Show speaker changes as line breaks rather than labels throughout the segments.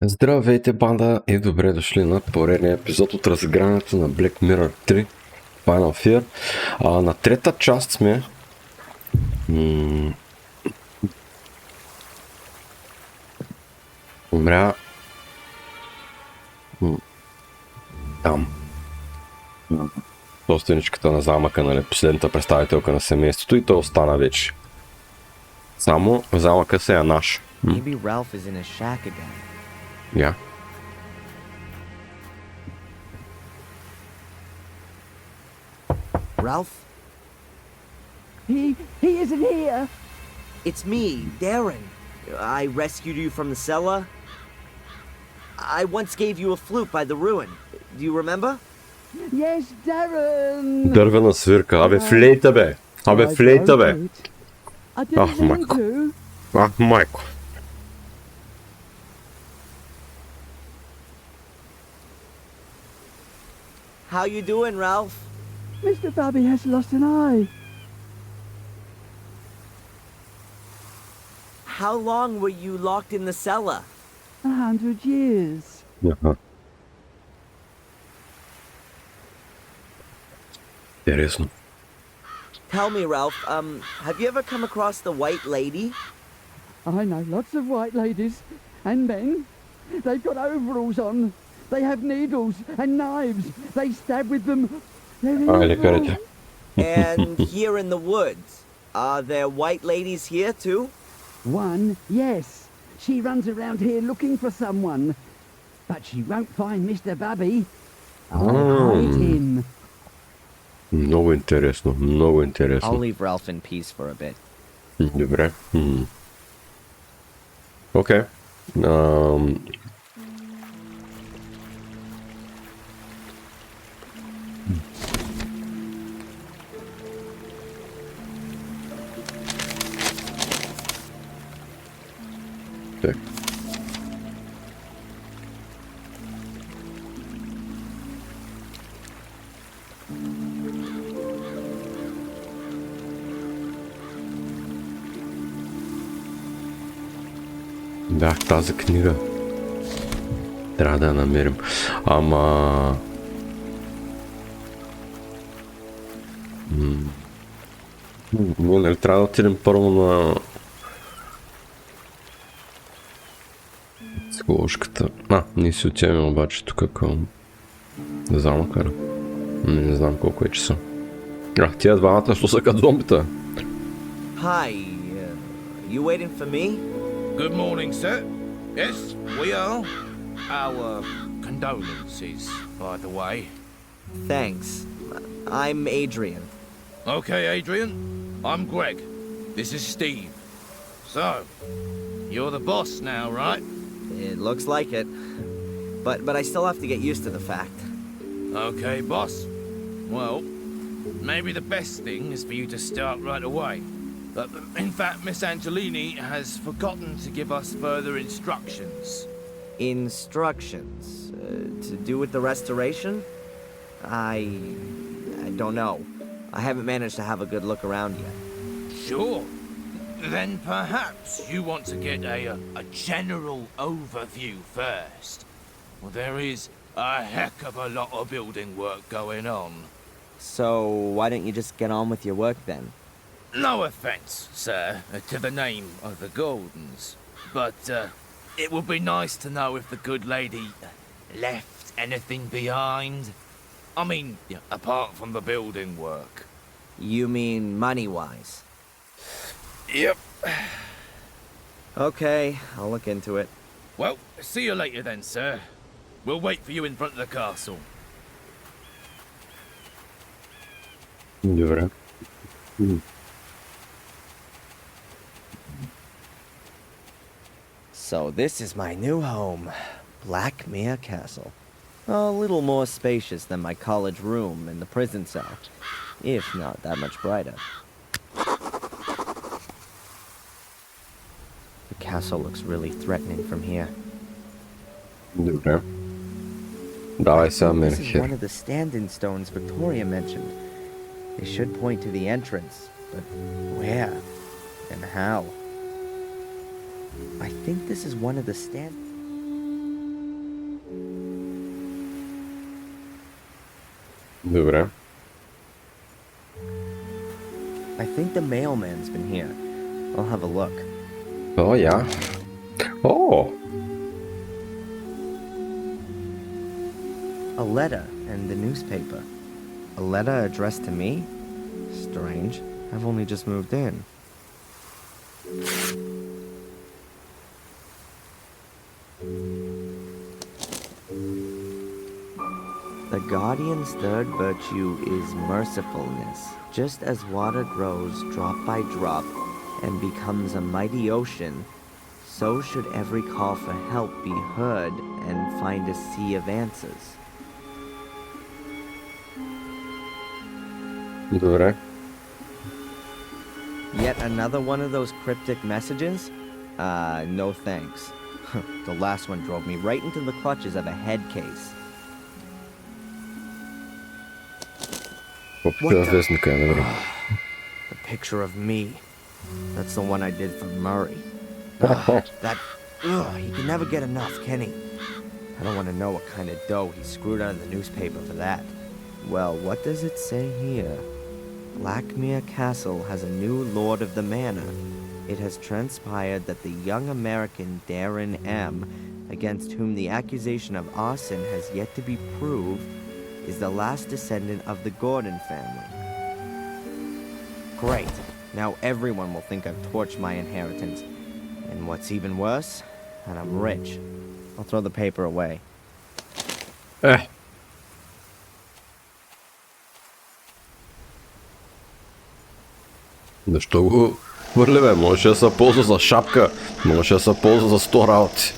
Здравейте, банда, и добре дошли на поредния епизод от разиграването на Black Mirror 3 Final Fear. На трета част сме. Умря там. Собственичката на замъка, нали, последната представителка на семейството, и той остана вече. Само замъка се е наш.
Maybe Ralph is in his shack again.
Yeah.
Ralph?
He isn't here.
It's me, Darren. I rescued you from the cellar. I once gave you a flute by the ruin. Do you remember?
Yes, Darren.
Дървена свирка. Абе, флейта, бе. Абе, флейта, бе.
I didn't mean to.
Майко.
How you doing, Ralph?
Mr. Bobby has lost an eye.
How long were you locked in the cellar?
100 years.
Интересно.
Tell me, Ralph, have you ever come across the White Lady?
I know lots of white ladies and men. They've got overalls on. They have needles and knives. They stab with them. They're evil.
And here in the woods, are there white ladies here too?
One, yes. She runs around here looking for someone. But she won't find Mr. Bobby. I'll hide him.
Много интересно, много интересно.
I'll leave Ralph in peace for a bit.
Добре. Окей. Так. Да, тази книга трябва да я намерим. Ама... Нали трябва да отидем първо на... психоложката. Ние си отиваме обаче тук към замъка. Не знам колко е часа. Тия двамата що са като зомбита.
Hi, you waiting for me?
Good morning, sir. Yes, we are. Our condolences, by the way.
Thanks. I'm Adrian.
Okay, Adrian. I'm Greg. This is Steve. So, you're the boss now, right?
It looks like it. But I still have to get used to the fact.
Okay, boss. Well, maybe the best thing is for you to start right away. In fact, Miss Angelini has forgotten to give us further instructions.
Instructions? To do with the restoration? I don't know. I haven't managed to have a good look around yet.
Sure. Then perhaps you want to get a general overview first. Well, there is a heck of a lot of building work going on.
So why don't you just get on with your work then?
No offense, sir, to the name of the Goldens, but it would be nice to know if the good lady left anything behind. I mean, apart from the building work.
You mean money-wise?
Yep.
Okay, I'll look into it.
Well, see you later then, sir. We'll wait for you in front of the castle.
Добре.
So this is my new home, Blackmere Castle. A little more spacious than my college room and the prison cell, if not that much brighter. The castle looks really threatening from here.
Добре. Давай сега мен
This is
хер.
one of the stand-in stones Victoria mentioned. They should point to the entrance, but where and how? I think this is one of the stand...
Добре.
I think the mailman's been here. I'll have a look.
О, я. О!
A letter and the newspaper. A letter addressed to me? Strange. I've only just moved in. The Guardian's third virtue is mercifulness. Just as water grows drop by drop and becomes a mighty ocean, so should every call for help be heard and find a sea of answers.
Добре.
Yet another one of those cryptic messages? No thanks. The last one drove me right into the clutches of a head case.
Попитала вестника, добре.
The picture of me. That's the one I did for Murray. He can never get enough, can he? I don't want to know what kind of dough he screwed out of the newspaper for that. Well, what does it say here? Blackmere Castle has a new lord of the manor. It has transpired that the young American Darren M., against whom the accusation of arson has yet to be proved, is the last descendant of the Gordon family. Great. Now everyone will think I've torched my inheritance. And what's even worse, that I'm rich. I'll throw the paper away.
Защо го хвърли, бе? Можеше да се ползва за шапка. Можеше да се ползва за 100 работи.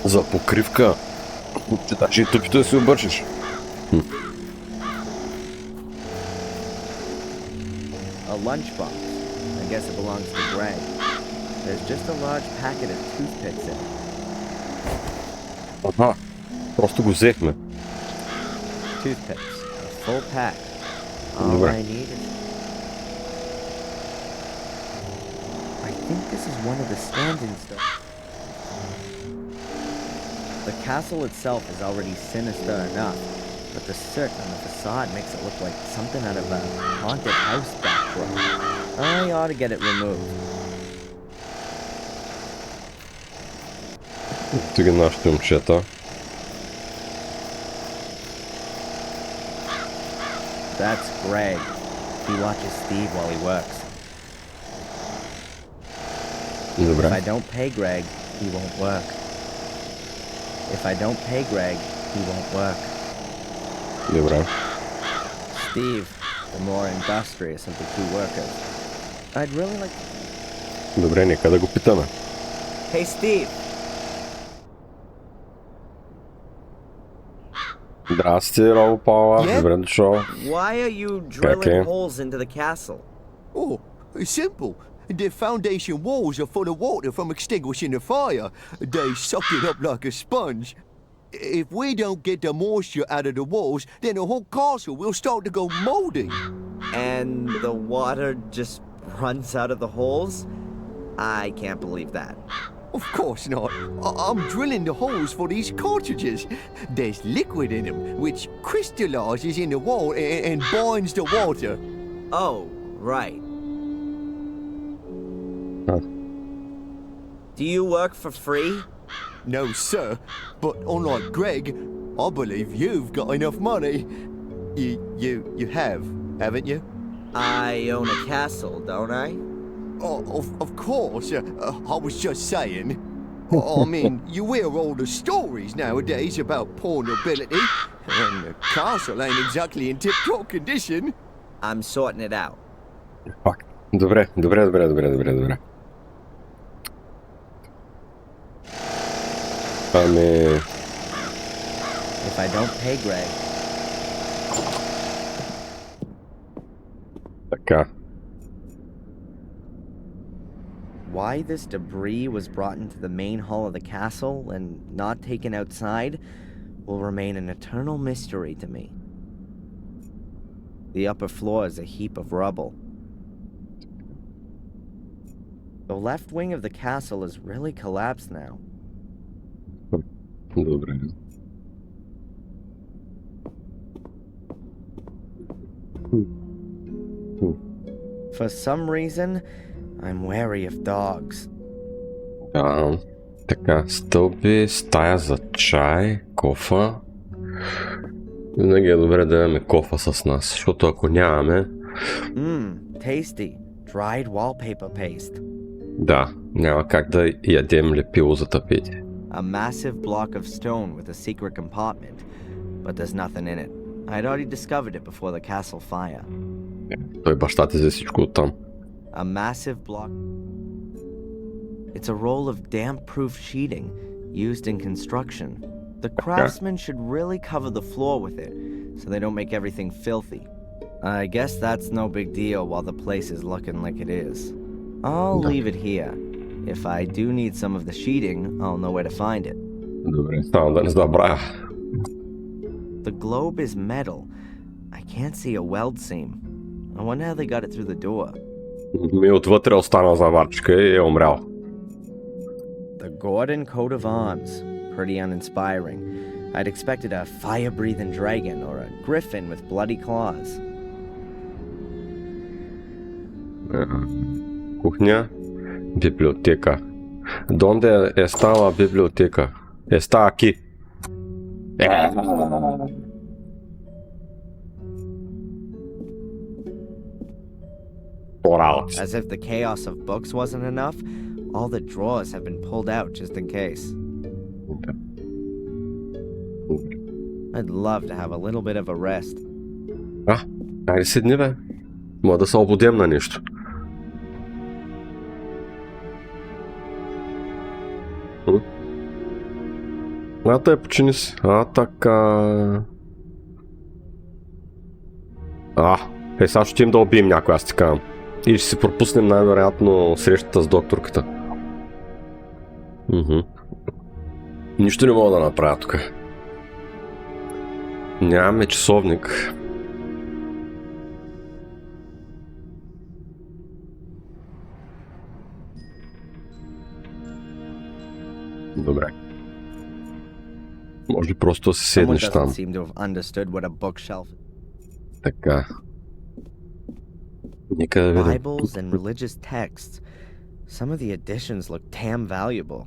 За покривка. Че даже и тъпито да си обършиш.
A lunchbox. I guess it belongs to Greg. There's just a large packet of toothpicks in it.
Аха. Просто го взехме.
Toothpicks. A full pack. All
Добре.
I need is... I think this is one of the stand-in stuff. The castle itself is already sinister enough, but the soot on the facade makes it look like something out of a haunted house back room. I ought to get it removed.
Тук е нашите момчета.
That's Greg. He watches Steve while he works. If I
Добре.
don't pay Greg, he won't work. If I don't pay Greg, he won't work.
Добре.
Steve, the more industrious of the two workers. I'd really like...
Добре, нека да го питаме.
Hey, Steve!
Здрасти, Робо Пауър.
Yeah?
Добре дошъл.
Why are you drilling
Okay.
holes into the castle?
Oh, it's simple. The foundation walls are full of water from extinguishing the fire. They suck it up like a sponge. If we don't get the moisture out of the walls, then the whole castle will start to go moldy.
And the water just runs out of the holes? I can't believe that.
Of course not. I'm drilling the holes for these cartridges. There's liquid in them, which crystallizes in the wall and binds the water.
Oh, right.
Huh.
Do you work for free?
No, sir. But unlike Greg, I believe you've got enough money. You have, haven't you?
I own a castle, don't I?
Oh, of course. I was just saying. I mean, you hear all the stories nowadays about poor nobility, and the castle ain't exactly in tip-top condition.
I'm sorting it out.
Пак. Добре. Ами...
If I don't pay Greg,
Така.
why this debris was brought into the main hall of the castle and not taken outside will remain an eternal mystery to me. The upper floor is a heap of rubble. The left wing of the castle is really collapsed now.
Добре.
For some reason, I'm wary of dogs.
Да. Така, стълби, стая за чай, кофа. Винаги е добре да имаме кофа с нас, защото ако нямаме,
Tasty. Dried wallpaper paste.
да, няма как да ядем лепило за тапети.
A massive block of stone with a secret compartment, but there's nothing in it. I'd already discovered it before the castle fire.
Той баща ти взе всичко оттам.
A massive block. It's a roll of damp-proof sheeting used in construction. The craftsmen should really cover the floor with it so they don't make everything filthy. I guess that's no big deal while the place is looking like it is. I'll leave it here. If I do need some of the sheeting, I'll know where to find it.
Добре, само да не забравя.
The globe is metal. I can't see a weld seam. I wonder how they got it through the door.
Ми отвътре остана заварчика и е умрял.
The Gordon coat of arms. Pretty uninspiring. I'd expected a fire-breathing dragon or a griffin with bloody claws.
Кухня, библиотека. Донде е стала библиотека? Está aqui. Oral.
As if the chaos of books wasn't enough, all the drawers have been pulled out just in case. I'd love to have a little bit of a rest.
Айде седни, бе. Мога да се обудем на нещо. Тъй, почини си. Така... сега ще им да убием някой, аз ти казвам. И ще си пропуснем най-вероятно срещата с докторката. Нищо не мога да направя тук. Нямаме часовник. Добре. Може просто да се
Someone
седнеш
doesn't
там.
seem to have understood what a bookshelf is.
Така. Нека да видим.
Bibles and religious texts. Some of the editions look damn valuable.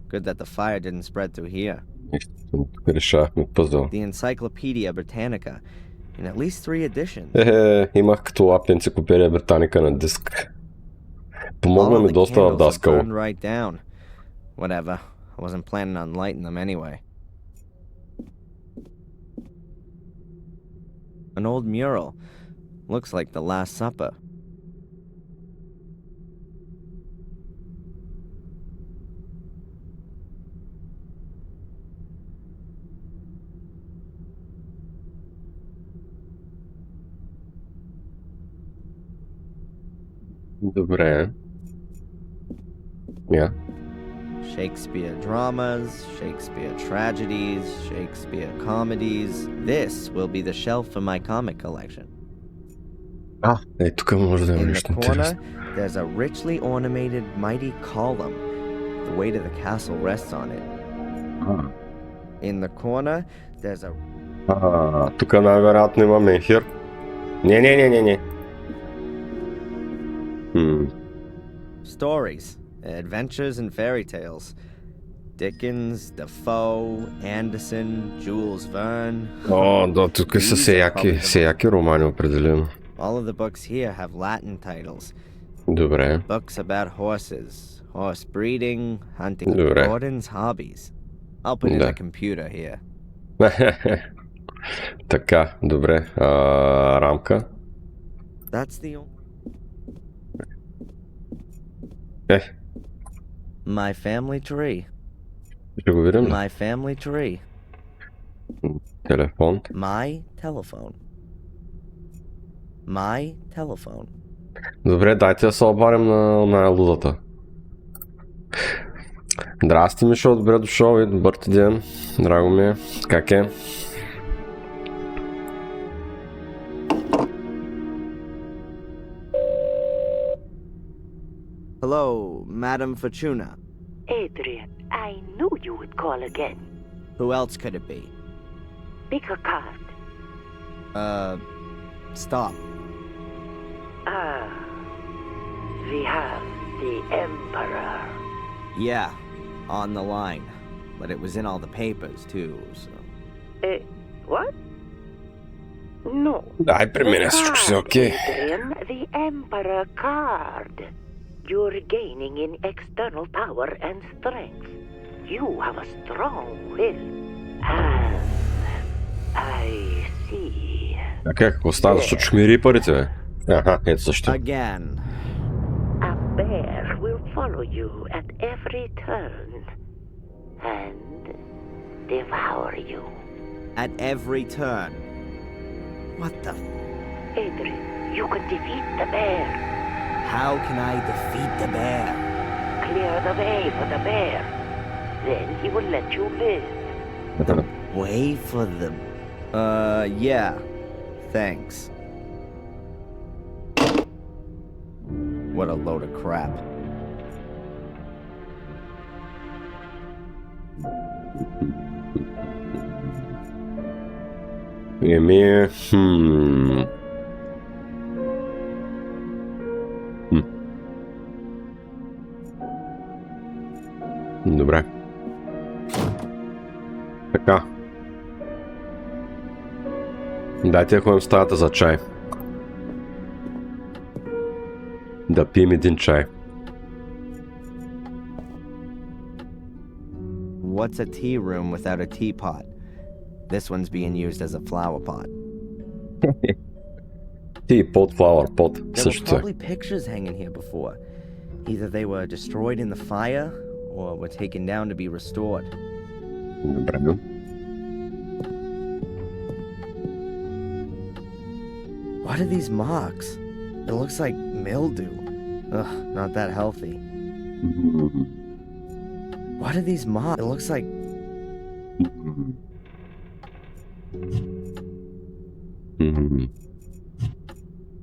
Good that the fire didn't spread through here.
Тук решавахме пъзъл.
The Encyclopedia Britannica, in at least 3 editions.
Имах като лап енциклопедия Британика на диск. Помогна
All
ми
of the
доста в
candles have
Даскало.
burned right down. Whatever. I wasn't planning on lighting them anyway. An old mural. Looks like the Last Supper.
Добре.
Shakespeare dramas, Shakespeare tragedies, Shakespeare comedies. This will be the shelf for my comic collection.
Тук може да има
In the
нещо
corner,
интересно.
there's a richly ornamented mighty column. The weight of the castle rests on it. In the corner, there's a...
Тук най-вероятно има Менхир. Не.
Stories, adventures and fairy tales. Dickens, Defoe, Anderson, Jules Verne.
Да, тук са всеяки романи определено.
All of the books here have Latin titles.
Добре.
Books about horses, horse breeding, hunting,
Добре.
Gordon's hobbies. I'll put in
Да.
a computer here.
Така, добре. Рамка.
That's the only... My family tree.
Ще го видим ли?
My family tree.
Телефон.
My telephone. My telephone.
Добре, дайте да се обадим на лудата. Здрасти, Мишо, добре дошъл и добър ти ден. Драго ми е. Как е?
Hello, Madam Fortuna.
Adrian, I knew you would call again.
Who else could it be?
Pick a card.
stop.
Ah, we have the Emperor.
Yeah, on the line. But it was in all the papers, too, so...
What? No.
Дай при мен всичко ще е окей.
Adrian, the Emperor card. You're gaining in external power and strength. You have a strong will. And I see.
Така, какво става? Защо чухме рипарите, бе? Аха, ето защо.
Again.
A bear will follow you at every turn and devour you.
At every turn. What the...
Adrian, you can defeat the bear.
How can I defeat the bear?
Clear the way for the bear. Then he will let you live.
Way for the... yeah. Thanks. What a load of crap.
Еми, Добре. Така. Дайте да ходим в стаята за чай. Да пием един чай.
What's a tea room without a teapot? This one's being used as a flower pot.
Ти под, flower pot,
There were
същото е.
probably pictures hanging here before. Either they were destroyed in the fire, or were taken down to be restored.
Добре.
What are these marks? It looks like mildew. Ugh, not that healthy. What are these marks? It looks like...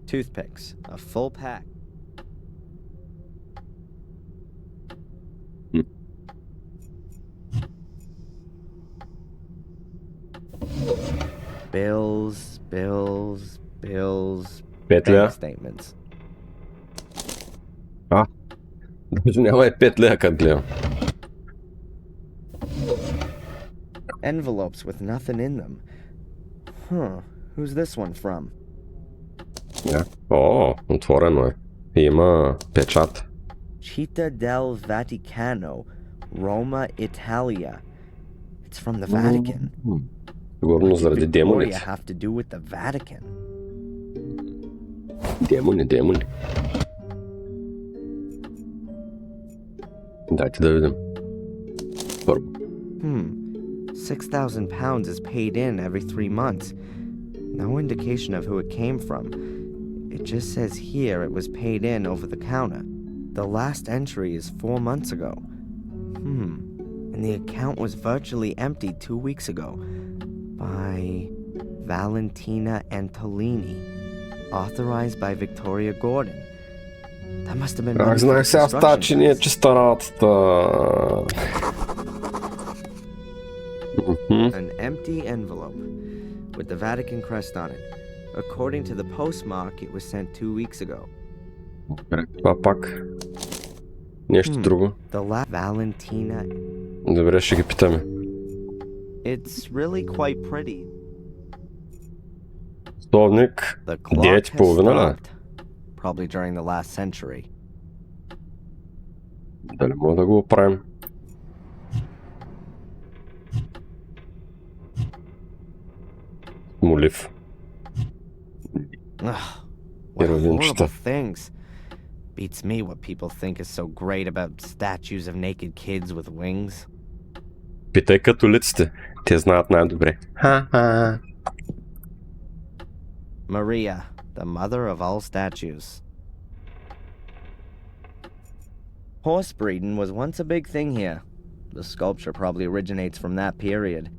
Toothpicks. A full pack. Bills, bills, bills,
Петля.
bank statements.
Даже няма и 5 лея, като гледам.
Envelopes with nothing in them. Huh. Who's this one from?
О, отворено е. Има печат.
Città del Vaticano, Roma, Italia. It's from the Vatican.
Сигурно
What did
заради
Victoria
демоните.
have to do with the Vatican?
Демони. Дайте да видим. Първо.
6,000 pounds is paid in every 3 months. No indication of who it came from. It just says here it was paid in over the counter. The last entry is 4 months ago. And the account was virtually empty 2 weeks ago. By Valentina Antolini. Authorized by Victoria Gordon. That must have been money
Ах,
for
знаех сега става,
construction
че не е
costs.
чиста работата.
An empty envelope with the Vatican crest on it. According to the postmark, it was sent 2 weeks ago.
Това пак. Нещо друго.
The Valentina.
Добре, ще ги питаме.
It's really quite pretty.
Стовник.
The clock
9:30,
has
ли?
stopped. Probably during the last century.
Дали мога да го оправим? Молив.
Ugh, what
Heroinчета.
horrible things. Beats me what people think is so great about statues of naked kids with wings.
Питай католиците. Те знаят най-добре. Ха-ха.
Maria, the mother of all statues. Horse breeding was once a big thing here. The sculpture probably originates from that period.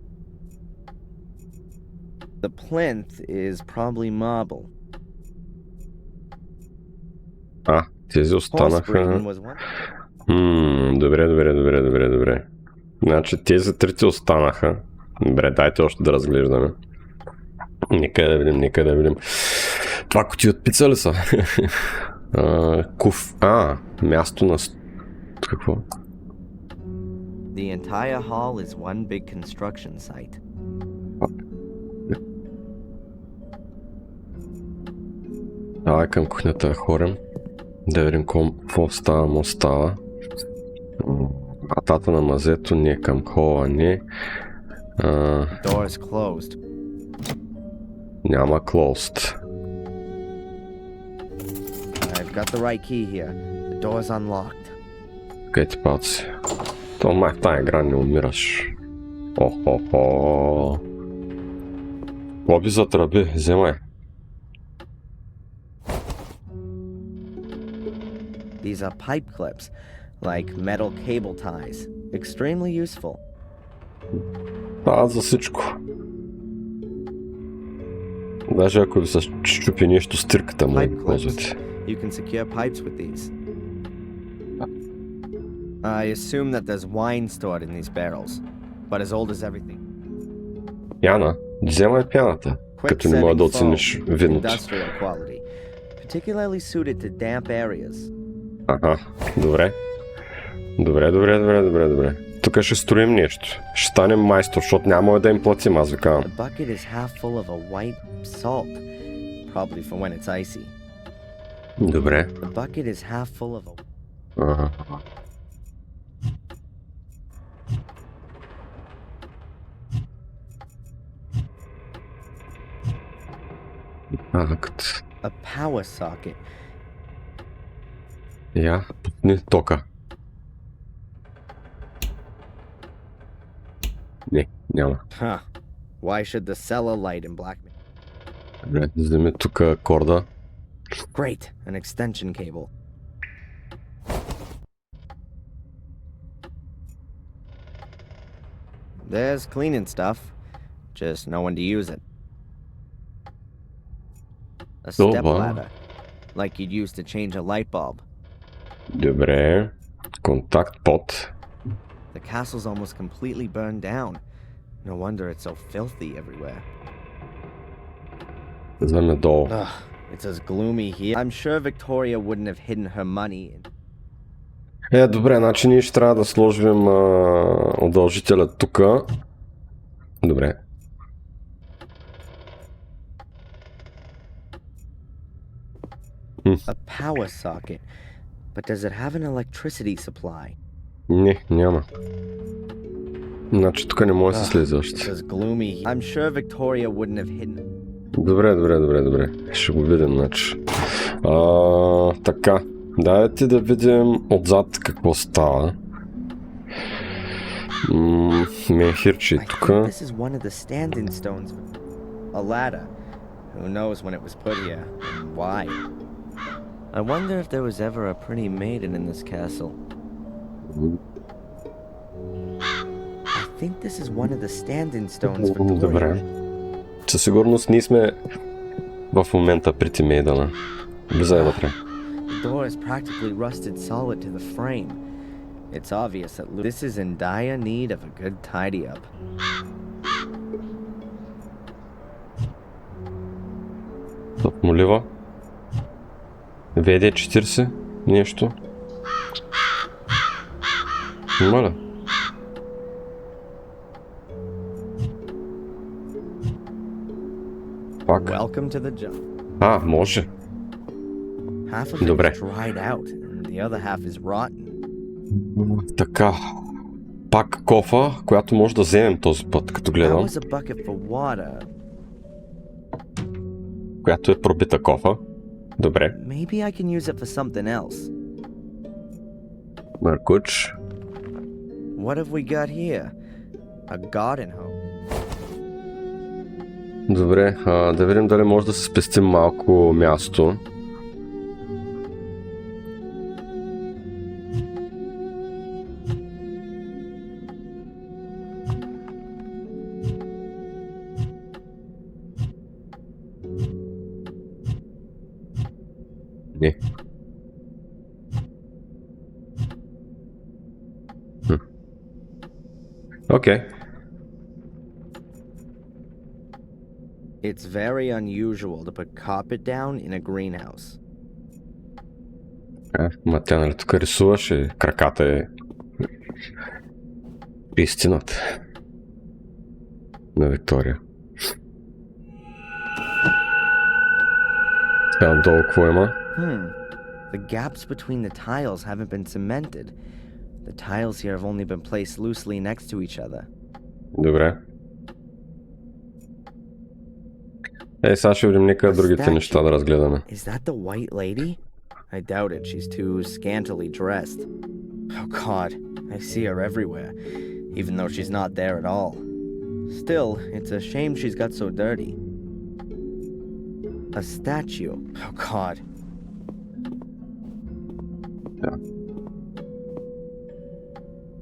The plinth is probably marble.
Тези
Horse
останаха.
breeding was once...
Добре. Значи тези трите останаха. Добре, дайте още да разглеждаме. Нека да видим. Това кутии от пица ли са? Място на... Какво?
The entire hall is one big construction site.
Давай към кухнята да хорим. Да видим какво става. Вратата на мазето не е към хола, не.
The door is closed.
Няма closed.
I've got the right key here. The door is unlocked.
Къде ти палци? То май в тая игра не умираш. Охо-хо. Лоби за тръби, вземай.
These are pipe clips, like metal cable ties. Extremely useful.
Това за всичко. Даже ако ви се щупи нещо стирката му,
Pipe
ползвате.
clips. You can secure pipes with these. I assume that there's wine stored in these barrels, but as old as everything.
Яна, вземай пяната, като не може да оцениш виното.
Industrial quality, particularly suited to damp areas.
Ага, добре. Добре. Тук ще строим нещо. Ще станем майстор, защото няма да им платим, аз ви казвам.
The bucket is half full of a white salt, probably for when it's icy.
Добре.
The bucket is half full of a...
Ага.
A power socket.
Я, пусни тока. Не, няма.
Huh. Why should the cellar light in black...
Добре, вземи тук корда.
Great, an extension cable. There's cleaning stuff, just no one to use it. A step
wow.
ladder, like you'd use to change a light bulb.
Добре. Контакт под.
The castle's almost completely burned down. No wonder it's so filthy everywhere.
Вземе долу.
Ugh, it's as gloomy here. I'm sure Victoria wouldn't have hidden her money.
Добре, значи ние ще трябва да сложим удължителя тук. Добре.
A power socket. But does it have an electricity supply?
Не, няма. Значи тук не може да се слезе
It's
още.
as gloomy here. I'm sure Victoria wouldn't have hidden.
Добре. Ще го видим, значи. Така. Дайте да видим отзад какво става. Менхирче
I
тук.
think this is one of the stand-in stones. A ladder. Who knows when it was put here and why? I wonder if there was ever a pretty maiden in this castle. I think this is one of the stand-in stones for Gloria.
Добре. Със сигурност ние сме в момента прити Мейдъна. Влизай вътре.
The door is practically rusted solid to the frame. It's obvious that this is in dire need of a good tidy up.
Молива. ВД 40. Нещо. Моля. Пак.
Welcome to the jungle.
Може.
Half of it
Добре.
is dried out, and the other half is rotten.
Така. Пак кофа, която може да вземем този път, като
That
гледам.
was a bucket for water.
Която е пробита кофа. Добре.
Maybe I can use it for something else.
Маркуч.
What have we got here? A garden hose.
Добре, да видим дали може да се спестим малко място. Не. Окей.
It's very unusual to put carpet down in a greenhouse.
Ма тя нали тук рисуваш и краката е истината на Виктория. Сега долу какво има?
The gaps between the tiles haven't been cemented. The tiles here have only been placed loosely next to each other.
Добре. Сега ще видим нека другите неща да разгледаме.
Is that the white lady? I doubt it. She's too scantily dressed. Oh god, I see her everywhere, even though she's not there at all. Still, it's a shame she's got so dirty. A statue. Oh god.
Yeah.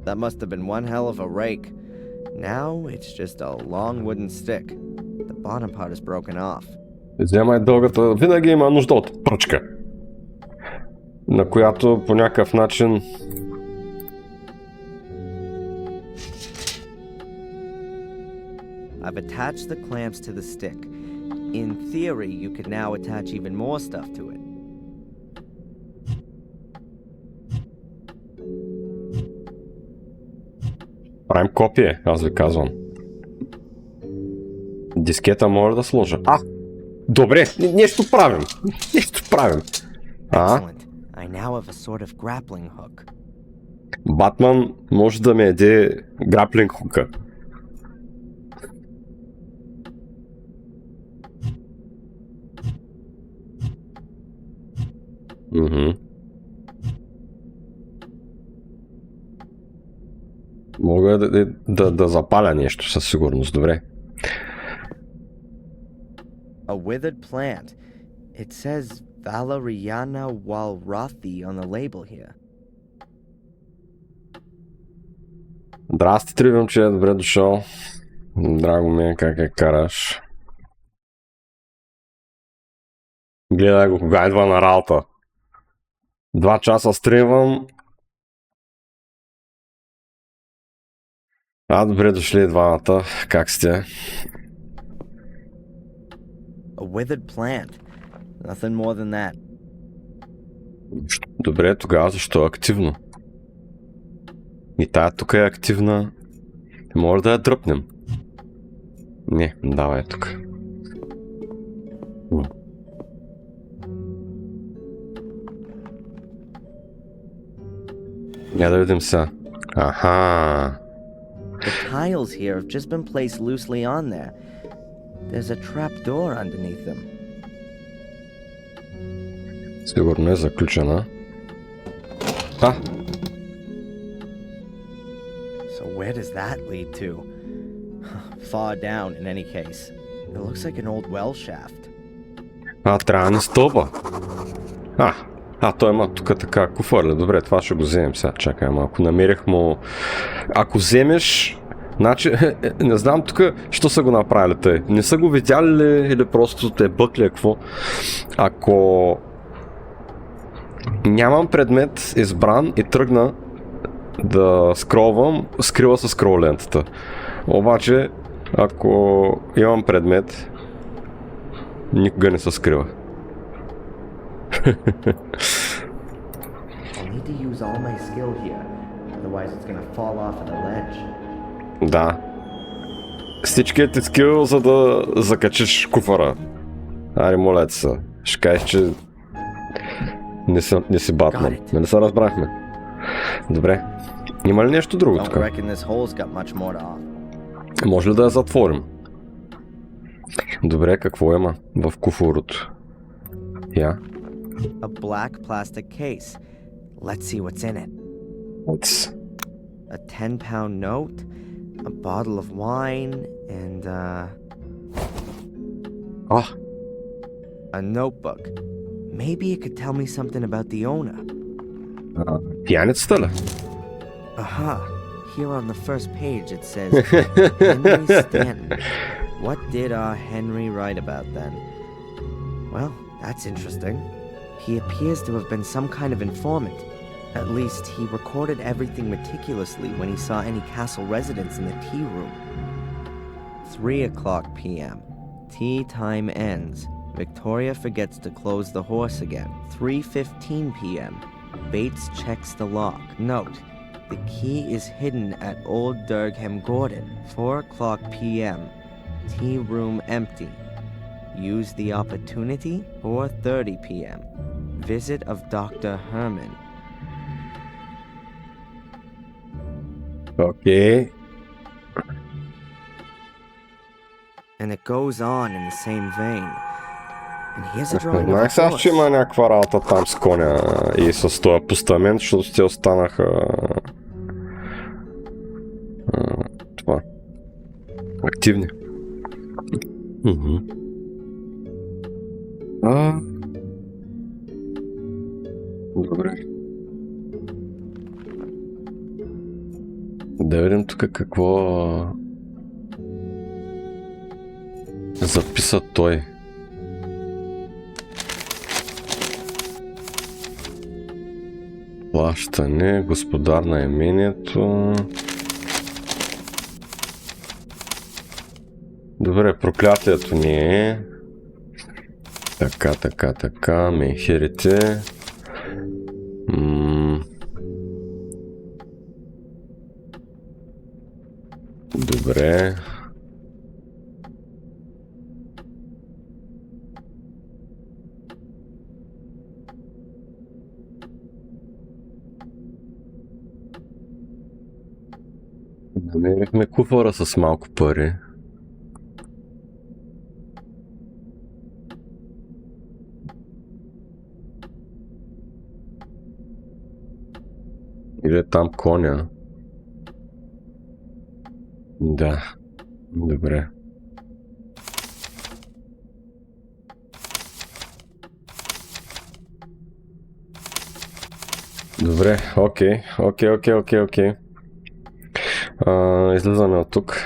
That must have been one hell of a rake. Now it's just a long wooden stick. The bottom part is broken off.
Вземай дългата, винаги има нужда от пръчка, на която по някакъв начин
I've attached the clamps to the stick. In theory, you could now attach even more stuff to it.
правим копие, аз ви казвам. Дискета може да сложа. Добре, нещо правим. Нещо правим.
Excellent. I now have a sort of grappling hook.
Батман може да ми еде граплинг хука. Мога да запаля нещо със сигурност, добре.
A withered plant. It says Valeriana walrathi on the label here.
Здрасти, Тривъмче, добре дошъл. Драго ми, как е караш? Гледай го, кога идва на работа. 2 часа стримвам. Добре дошли двамата. Как сте?
A withered plant. Nothing more than that.
Добре, тогава защо е активно? И тая тук е активна. Може да я дръпнем. Не, давай тук. Я да видим сега. Аха.
The tiles here have just been placed loosely on there. There's a trap door underneath them.
Сигурно е заключена.
So where does that lead to? Far down in any case. It looks like an old well shaft.
Трябва ни стълба. Той има тук така куфърля. Добре, това ще го вземем сега. Чакай малко. Намерих му... Ако вземеш... Значи, не знам тук, що са го направили тъй. Не са го видяли ли или просто те бъкли какво? Ако... Нямам предмет избран и тръгна да скролвам, скрила се скрол лентата. Обаче, ако имам предмет, никога не се скрива.
I'll need to use all my skill here, otherwise it's gonna fall off of the ledge.
Да. Всичкият ти скил, за да закачиш куфара. Ари, моля се. Ще кажеш, че не си Батман. Нали се разбрахме? Добре. Има ли нещо друго
Don't
тук?
reckon this hole's got much more to offer.
Може ли да я затворим? Добре, какво има в куфурото? Я.
A black plastic case. Let's see what's in it. A 10-pound note, a bottle of wine, and a notebook. Maybe it could tell me something about the owner.
Пияницата ли?
Aha. Here on the first page it says Henry Stanton. What did our Henry write about then? Well, that's interesting. He appears to have been some kind of informant. At least, he recorded everything meticulously when he saw any castle residents in the tea room. 3 o'clock p.m. Tea time ends. Victoria forgets to close the horse again. 3:15 p.m. Bates checks the lock. Note, the key is hidden at Old Durgham Gordon. 4 o'clock p.m. Tea room empty. Use the opportunity. 4:30 p.m. Visit of Dr. Herman.
Окей.
And it goes on in the same vein. And here's a drawing of a
Знаех сега, че има
horse.
някаква работа там с коня и с този постамент, защото те останаха това. Активни. Добре. Да видим тук какво записа той. Плащане, господар на имението. Добре, проклятието ни е. Така, менхерите. Добре. Намерихме куфара с малко пари. Или е там коня? Да. Добре. Добре, окей. Излизаме от тук.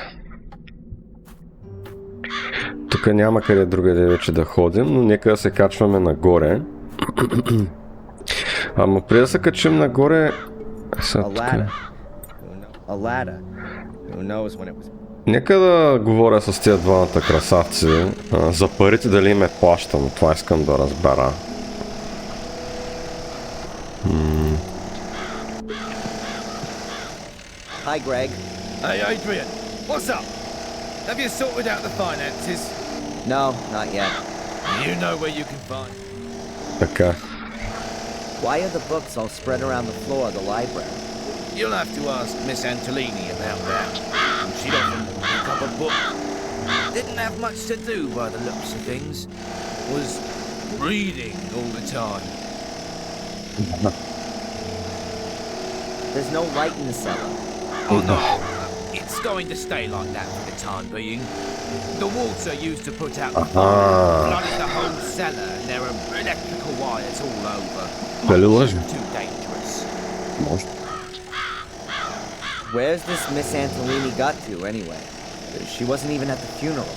Тук няма къде другаде вече да ходим, но нека да се качваме нагоре. Ама преди да се качим нагоре... Нека да говоря с тия двамата красавци за парите, дали им е плащано. Това искам да разбера.
Hi, Greg.
Hey, Adrian, what's up? Have you sorted out the finances?
No, not yet.
You know where you can find.
Така.
Why are the books all spread around the floor of the library?
You'll have to ask Miss Antolini about that. She'd often pick up a book. Didn't have much to do by the looks of things. Was reading all the time.
There's no light in the cellar.
Oh no, it's going to stay like that for the time being. The water used to put out the fire flooded the whole cellar, and there are electrical wires all over.
Дали лъжи?
Too dangerous.
Може.
Where's this Miss Antolini got to, anyway? She wasn't even at the funeral.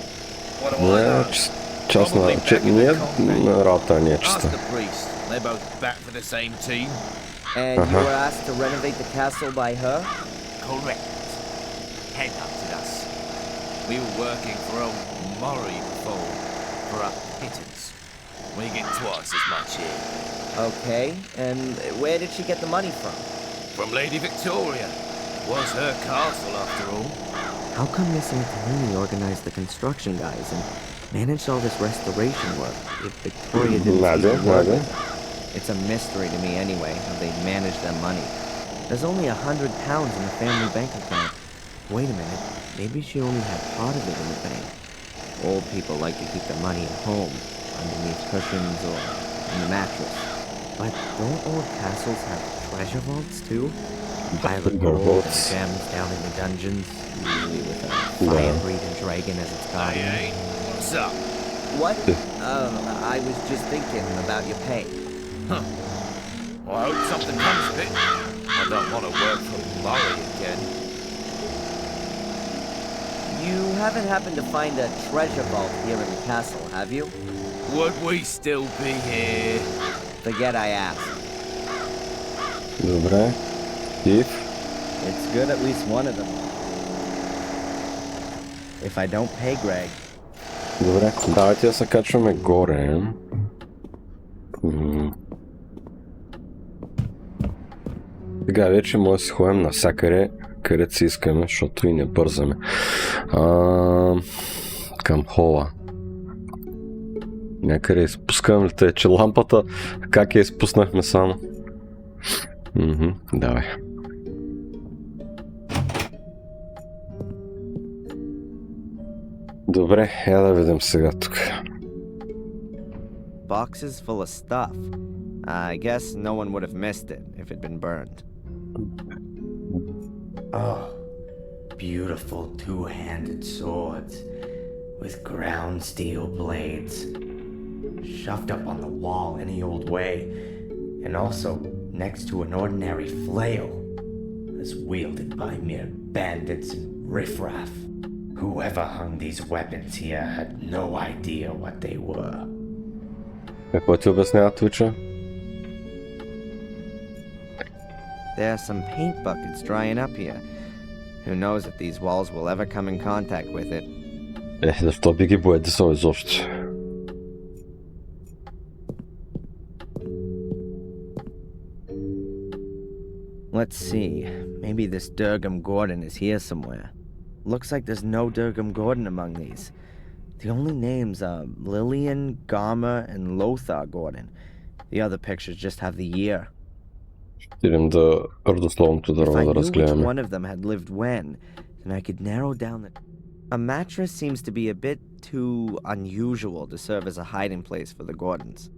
What do I know?
Частна... работа не е
Ask
чиста.
the priest. They're both back for the same team.
And you were asked to renovate the castle by her?
Correct. Headhunted us. We were working for old Murray before, for a pittance. We get twice as much here.
Okay, and where did she get the money from?
From Lady Victoria. Was her castle after all.
How come Miss Antolini organized the construction guys and managed all this restoration work if Victoria didn't
Надя,
even work
Надя.
with her? It's a mystery to me anyway, how they manage their money. There's only £100 in the family bank account. Wait a minute, maybe she only had part of it in the bank. Old people like to keep their money at home, underneath cushions or in the mattress. But don't old castles have treasure vaults too? Pile of gold and
Vaults.
gems down in the dungeons, usually with a fire-breathing dragon as its guardian.
Hey, what's up?
What? I was just thinking about your pay.
Well, I hope something comes of it. I don't want to work for Murray again.
You haven't happened to find a treasure vault here in the castle, have you?
Would we still be here?
Forget I asked.
Добре. If?
It's good at least one of them. If I don't pay Greg,
Добре, давайте да се качваме горе. Сега вече може да си ходим навсякъде, където си искаме, защото и не бързаме. Към хола. Някъде изпускам ли те, че лампата, как я изпуснахме само? Давай. Добре, я да видим сега тук.
Boxes full of stuff. I guess no one would have missed it if it'd been burned.
Oh, beautiful two-handed swords with ground steel blades, shoved up on the wall any old way, and also next to an ordinary flail, as wielded by mere bandits and riffraff. Whoever hung these weapons here had no idea what they were.
Какво ти обяснява Твича?
There are some paint buckets drying up here. Who knows if these walls will ever come in contact with it.
Защо би ги боядисал изобщо?
Let's see. Maybe this Durgam Gordon is here somewhere. Looks like there's no Durgam Gordon among these. The only names are Lillian, Garma, and Lothar Gordon. The other pictures just have the year.
Идем да родословното
If
дърво
I
да
knew which
разгледаме.
one of them had lived when, then I could narrow down the... A mattress seems to be a bit too unusual to serve as a hiding place for the Gordons.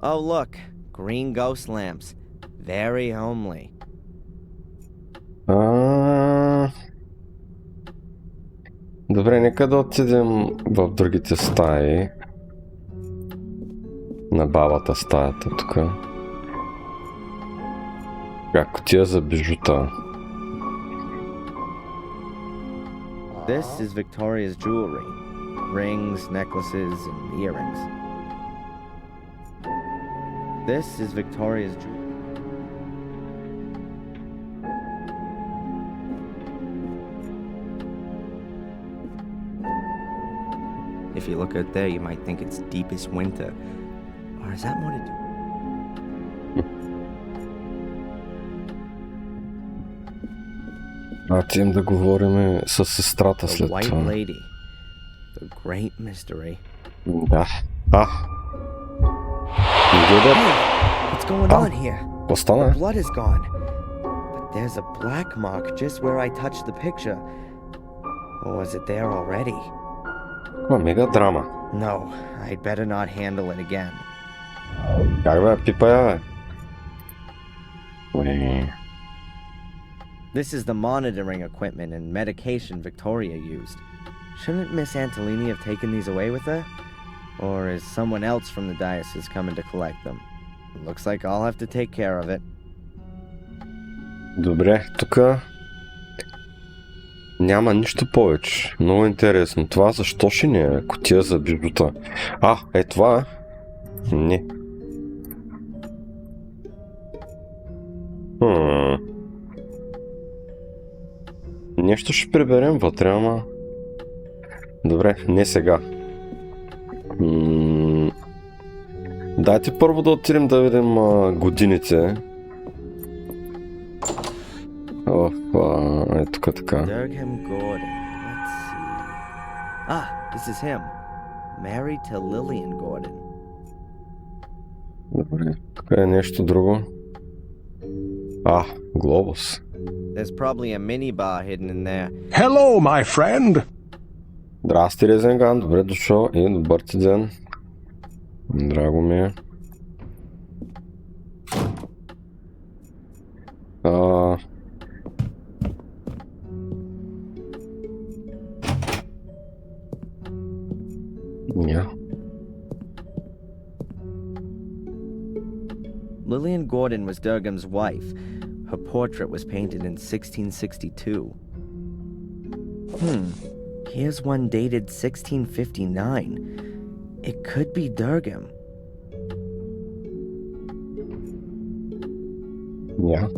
Oh, look. Green ghost lamps. Very homely.
Добре, нека да отидем в другите стаи. На бабата стаята тук. Кутия за бижута.
This is Victoria's jewelry. Rings, necklaces, and earrings. This is Victoria's jewelry. If you look out there, you might think it's deepest winter. Or is that more to do?
Отидем да говорим с сестрата
The
след
White
това.
Lady. The Great Mystery.
Да. Дойде.
What's going on here?
Какво стана?
Blood is gone. But there's a black mark just where I touched the picture. Or was it there already?
Каква мега драма.
No, I'd better not handle it again.
Как бе, пипа я, бе? Уе.
This is the monitoring equipment and medication Victoria used. Shouldn't Miss Antolini have taken these away with her? Or is someone else from the diocese coming to collect them? Looks like I'll have to take care of it.
Добре, тук няма нищо повече. Много интересно. Това защо ще не е кутия за бижута? Това е. Не. Нещо ще приберем вътре, ама... Добре, не сега. Дайте първо да отидем да видим годините. Тук така.
Durgam Gordon. Let's see. This is him. Married to Lillian Gordon.
Добре, тук е нещо друго. Глобус.
There's probably a mini bar hidden in there.
Hello, my friend.
Здрасти, Резенган, добре дошъл и добър ти ден. Драго ми е.
Lillian Gordon was Durgam's wife. Her portrait was painted in 1662. Here's one dated 1659. It could be Durgam.
Ja.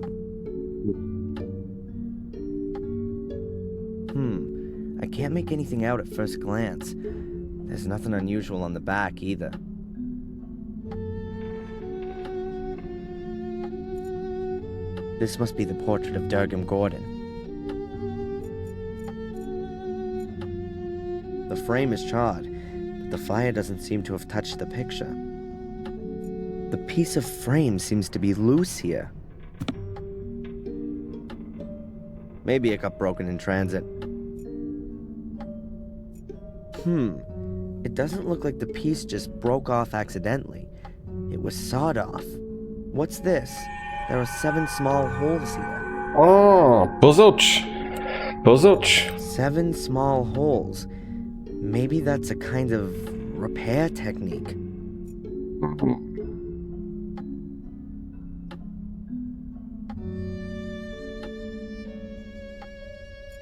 I can't make anything out at first glance. There's nothing unusual on the back either. This must be the portrait of Durgam Gordon. The frame is charred, but the fire doesn't seem to have touched the picture. The piece of frame seems to be loose here. Maybe it got broken in transit. It doesn't look like the piece just broke off accidentally. It was sawed off. What's this? There are 7 small holes here.
O, pozocz. Pozocz.
7 small holes. Maybe that's a kind of repair technique.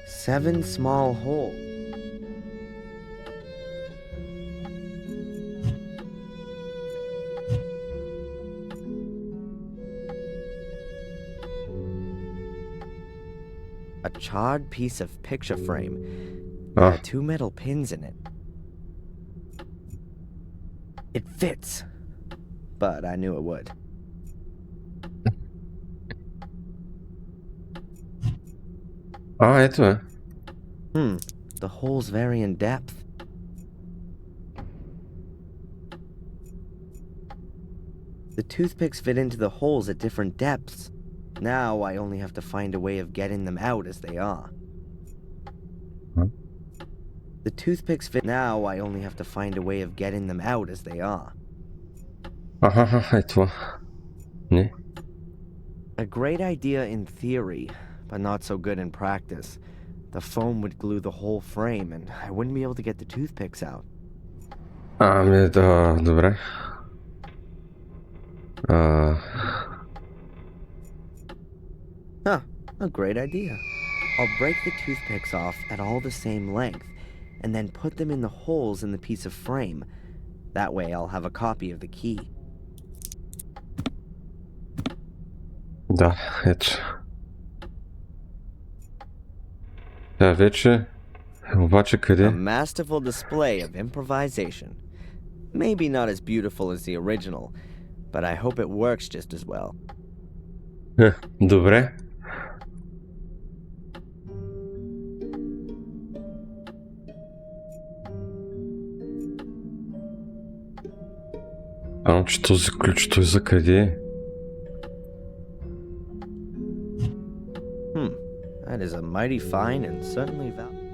Seven small holes. A charred piece of picture frame. There are 2 metal pins in it. It fits, but I knew it would.
Ето е.
The holes vary in depth. The toothpicks fit into the holes at different depths. Now I only have to find a way of getting them out as they are. The toothpicks fit. Now I only have to find a way of getting them out as they are.
Е това. Не.
A great idea in theory, but not so good in practice. The foam would glue the whole frame, and I wouldn't be able to get the toothpicks out.
Ами, да, добре.
A great idea. I'll break the toothpicks off at all the same length, and then put them in the holes in the piece of frame. That way I'll have a copy of the key.
Да, ето. Да, вече. Обаче
A
къде?
masterful display of improvisation. Maybe not as beautiful as the original, but I hope it works just as well.
Добре. Ано, че този ключ той за къде е?
That is a mighty fine and certainly valuable.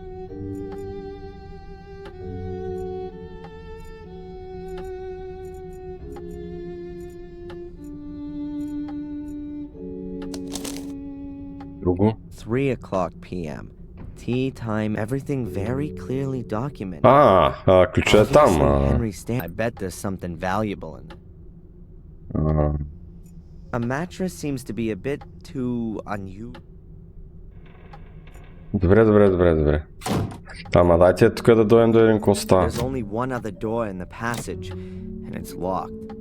Друго?
3 o'clock p.m. Tea time, everything very clearly documented.
Ключа е там.
Obviously, Henry Stan. I bet there's something valuable in it. A mattress seems to be a bit too unusual.
Добре. Ама дайте тук да дойдем до един коста.
There's only one other door in the passage, and it's locked.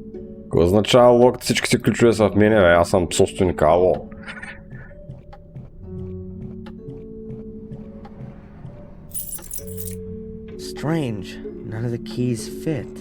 Какво означава локът? Всичките ключове са в мене, бе. Аз съм собственик, ало.
Strange, none of the keys fit.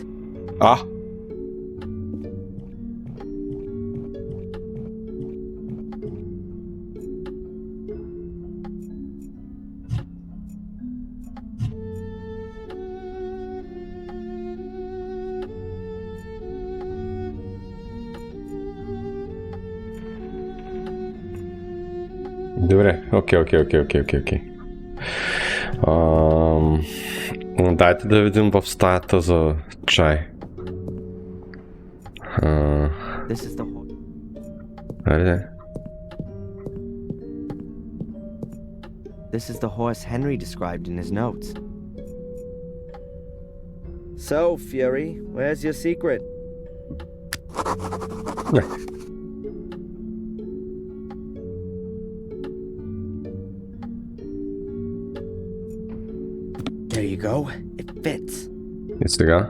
Добре, окей. Дайте да видим в стаята за чай.
This is the
Айде.
This is the horse Henry described in his notes. So, Fury, where's your secret?
go. It fits.
И сега.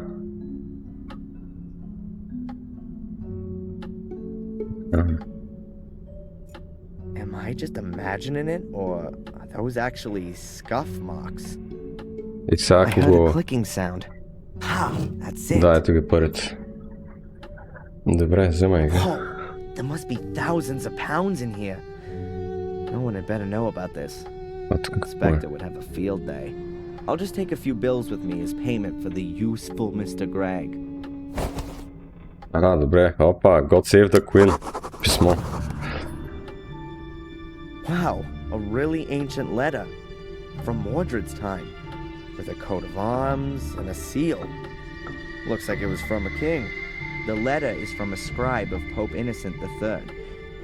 Am I just imagining it, or are those actually scuff marks?
И сега
I
ако
heard a
го...
clicking sound. Pow! That's it.
Да, ето ги парите. Добре, вземай ги.
Whoa! There must be thousands of pounds in here. No one had better know about this.
А тук какво е?
Inspector would have a field day. I'll just take a few bills with me as payment for the useful Mr. Gregg.
Ага, добре. Опа, God save the Queen. Писмо.
Wow, a really ancient letter from Mordred's time, with a coat of arms and a seal. Looks like it was from a king. The letter is from a scribe of Pope Innocent III.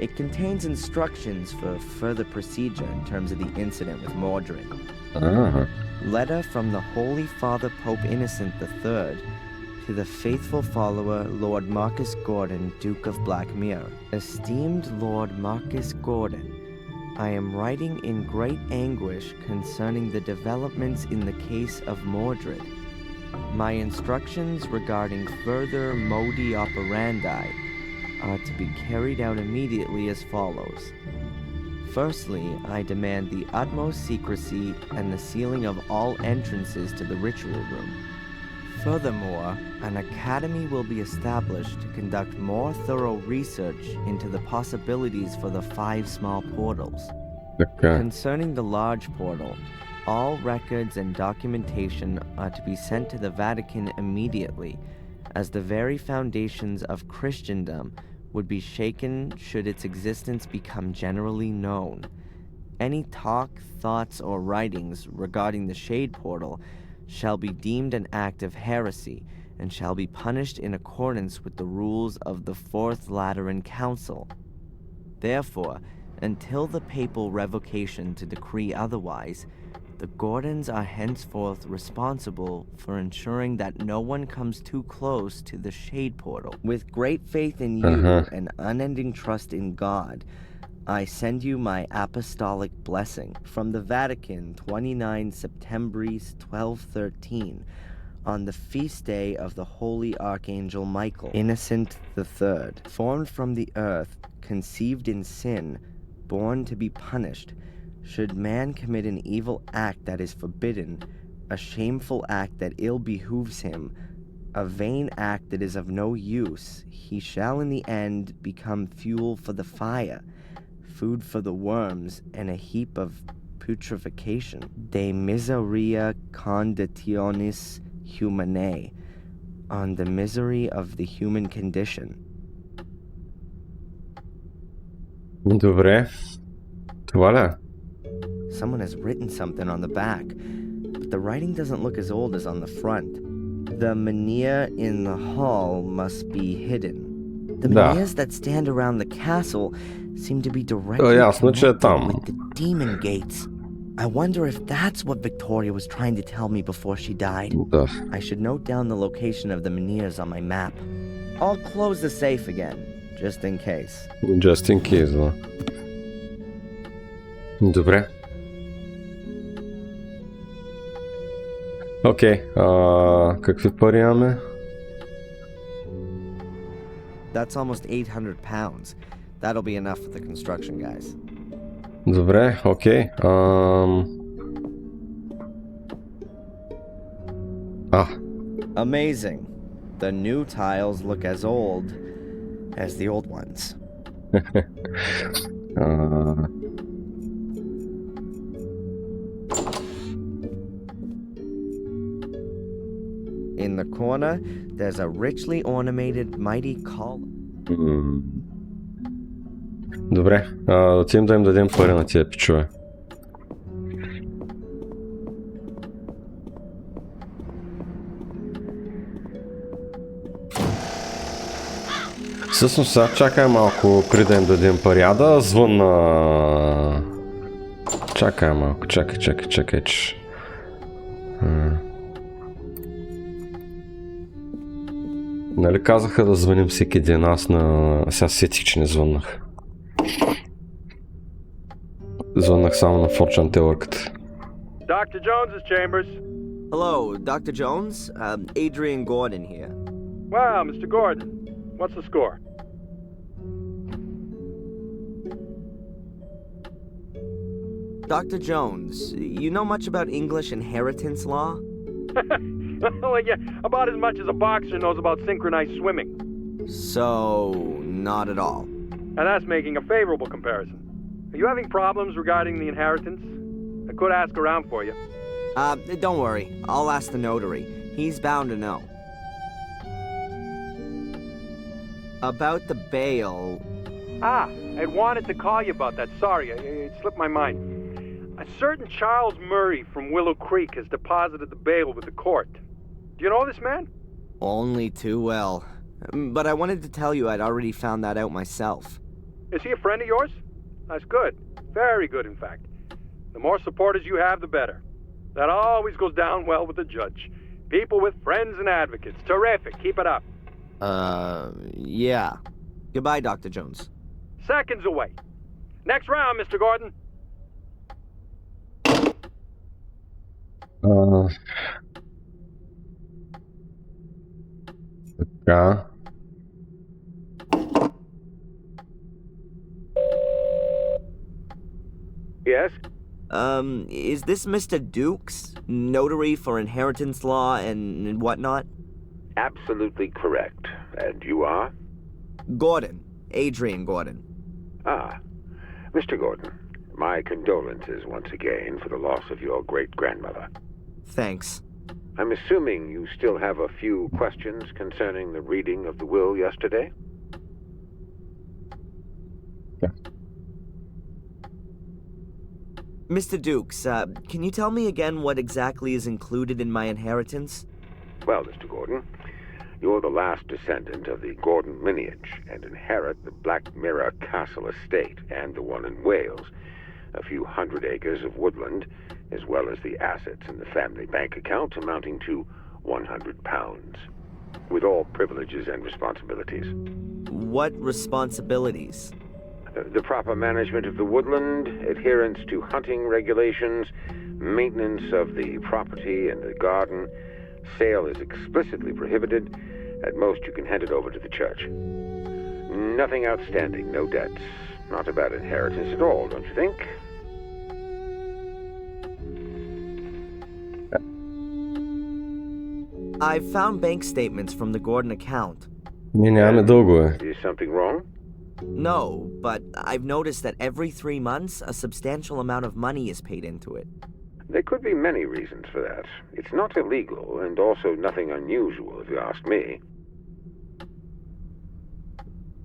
It contains instructions for further procedure in terms of the incident with Mordred.
Ага.
Letter from the Holy Father Pope Innocent III to the faithful follower Lord Marcus Gordon, Duke of Blackmere. Esteemed Lord Marcus Gordon, I am writing in great anguish concerning the developments in the case of Mordred. My instructions regarding further modus operandi are to be carried out immediately as follows. Firstly, I demand the utmost secrecy and the sealing of all entrances to the ritual room. Furthermore, an academy will be established to conduct more thorough research into the possibilities for the 5 small portals.
Така.
Concerning the large portal, all records and documentation are to be sent to the Vatican immediately, as the very foundations of Christendom would be shaken should its existence become generally known. Any talk, thoughts, or writings regarding the Shade Portal shall be deemed an act of heresy and shall be punished in accordance with the rules of the Fourth Lateran Council. Therefore, until the papal revocation to decree otherwise, the Gordons are henceforth responsible for ensuring that no one comes too close to the Shade Portal. With great faith in you and unending trust in God, I send you my apostolic blessing from the Vatican 29 Septembris 1213 on the feast day of the Holy Archangel Michael, Innocent III, formed from the earth, conceived in sin, born to be punished. Should man commit an evil act that is forbidden, a shameful act that ill behooves him, a vain act that is of no use, he shall in the end become fuel for the fire, food for the worms, and a heap of putrefaction. De miseria conditionis humanae, on the misery of the human condition.
Добре. Това ли е?
Someone has written something on the back, but the writing doesn't look as old as on the front. The menhir in the hall must be hidden. The menhirs that stand around the castle seem to be directly
ясно, че е
connected
там.
with the demon gates. I wonder if that's what Victoria was trying to tell me before she died.
Да.
I should note down the location of the menhirs on my map. I'll close the safe again, just in case.
Just in case, да. Добре. Окей, какви пари имаме?
That's almost 800 pounds. That'll be enough for the construction guys.
Добре, окей.
Amazing. The new tiles look as old as the old ones. In the corner, there's a richly ornamented mighty column.
Добре, отидем да им дадем пари на тия пичове. Всъщност сега чакай малко преди да им дадем пари. Да звънна... Чакай малко, чакай. Нали казаха да звъним всеки ден, аз сега сетих, че не звъннах. Звъннах само на Fortune Teller-ката.
Dr. Jones's chambers.
Hello, Dr. Jones? Adrian Gordon here.
Wow, Mr. Gordon. What's the score?
Dr. Jones, you know much about English inheritance law?
Well, yeah, about as much as a boxer knows about synchronized swimming.
So, not at all.
And that's making a favorable comparison. Are you having problems regarding the inheritance? I could ask around for you.
Don't worry. I'll ask the notary. He's bound to know. About the bail...
Ah, I wanted to call you about that. Sorry, it slipped my mind. A certain Charles Murray from Willow Creek has deposited the bail with the court. Do you know this man?
Only too well. But I wanted to tell you I'd already found that out myself.
Is he a friend of yours? That's good. Very good, in fact. The more supporters you have, the better. That always goes down well with the judge. People with friends and advocates. Terrific. Keep it up.
Yeah. Goodbye, Dr. Jones.
Seconds away. Next round, Mr. Gordon.
Така.
Yes?
Is this Mr. Dukes? Notary for inheritance law and whatnot?
Absolutely correct. And you are?
Gordon. Adrian Gordon.
Ah, Mr. Gordon, my condolences once again for the loss of your great-grandmother.
Thanks.
I'm assuming you still have a few questions concerning the reading of the will yesterday?
Mr. Dukes, can you tell me again what exactly is included in my inheritance?
Well, Mr. Gordon, you're the last descendant of the Gordon lineage and inherit the Black Mirror Castle estate and the one in Wales, a few 100 acres of woodland, as well as the assets in the family bank account amounting to £100, with all privileges and responsibilities.
What responsibilities?
The proper management of the woodland, adherence to hunting regulations, maintenance of the property and the garden. Sale is explicitly prohibited. At most, you can hand it over to the church. Nothing outstanding, no debts. Not a bad inheritance at all, don't you think?
I've found bank statements from the Gordon account.
Ние нямаме дългове.
Is something wrong?
No, but I've noticed that every 3 months, a substantial amount of money is paid into it.
There could be many reasons for that. It's not illegal, and also nothing unusual, if you ask me.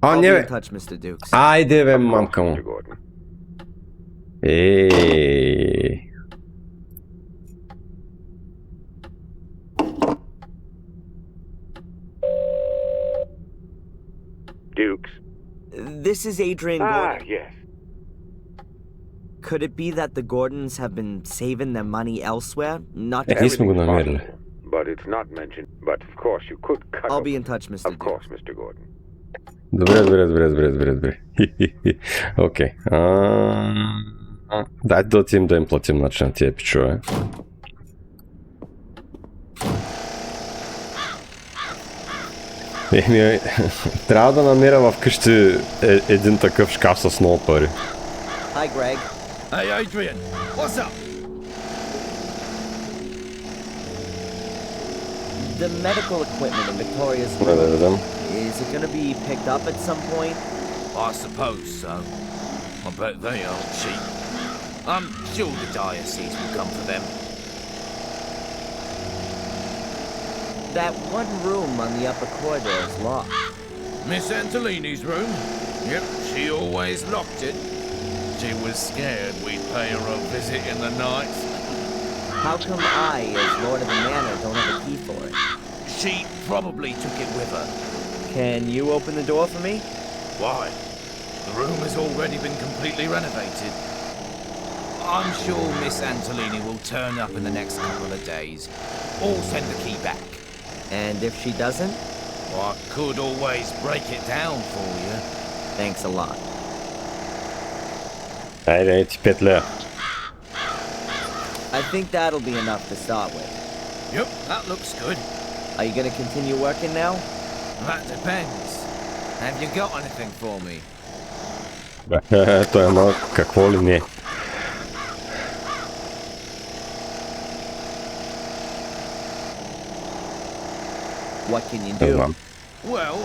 I'll be
не
in
бе.
touch, Mr. Dukes.
Айде бе, мамка му.
Mr. Gordon.
Ей.
Dukes.
This is Adrian Gordon.
Yes.
Could it be that the Gordons have been saving their money elsewhere? Not
Ние сме го
Everything's
намерили.
possible, but it's not mentioned. But of course, you could cut
I'll
off-
be in touch, Mr.
Of
Dukes.
course, Mr. Gordon.
Добре. Окей. Дайте да отидем да им платим значи на тия пичове. Трябва да намеря в къщи един такъв шкаф с много пари.
Hi, Greg.
Hey, Adrian, what's up?
The medical equipment in Victoria's
Да видим.
is it going to be picked up at some point?
I suppose so. I bet they aren't cheap. I'm sure the diocese will come for them.
That one room on the upper corridor is locked.
Miss Antolini's room? Yep, she always locked it. She was scared we'd pay her a visit in the night.
How come I, as Lord of the Manor, don't have a key for it?
She probably took it with her.
Can you open the door for me?
Why? The room has already been completely renovated. I'm sure Miss Antolini will turn up in the next couple of days, or send the key back.
And if she doesn't?
I could always break it down for you.
Thanks a lot.
Айде, ти 5 лева.
I think that'll be enough to start with.
Yep, that looks good.
Are you gonna continue working now?
That depends. Have you got anything for me?
To je ono, какво ли не.
What can you
Не
do?
знам.
Well,